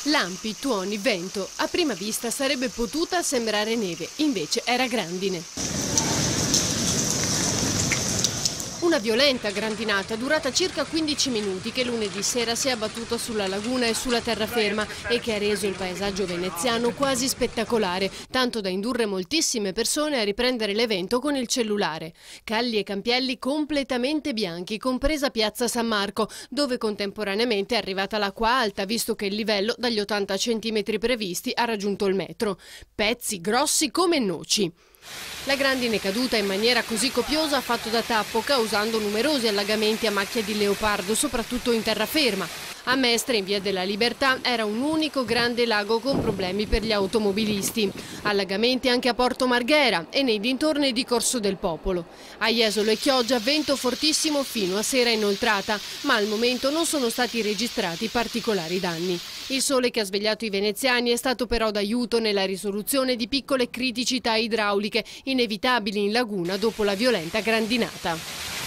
Lampi, tuoni, vento. A prima vista sarebbe potuta sembrare neve, invece era grandine. Una violenta grandinata durata circa 15 minuti che lunedì sera si è abbattuta sulla laguna e sulla terraferma e che ha reso il paesaggio veneziano quasi spettacolare, tanto da indurre moltissime persone a riprendere l'evento con il cellulare. Calli e campielli completamente bianchi, compresa Piazza San Marco, dove contemporaneamente è arrivata l'acqua alta, visto che il livello dagli 80 centimetri previsti ha raggiunto il metro. Pezzi grossi come noci. La grandine caduta in maniera così copiosa ha fatto da tappo, causando numerosi allagamenti a macchia di leopardo, soprattutto in terraferma. A Mestre, in via della Libertà, era un unico grande lago con problemi per gli automobilisti. Allagamenti anche a Porto Marghera e nei dintorni di Corso del Popolo. A Jesolo e Chioggia vento fortissimo fino a sera inoltrata, ma al momento non sono stati registrati particolari danni. Il sole che ha svegliato i veneziani è stato però d'aiuto nella risoluzione di piccole criticità idrauliche inevitabili in laguna dopo la violenta grandinata.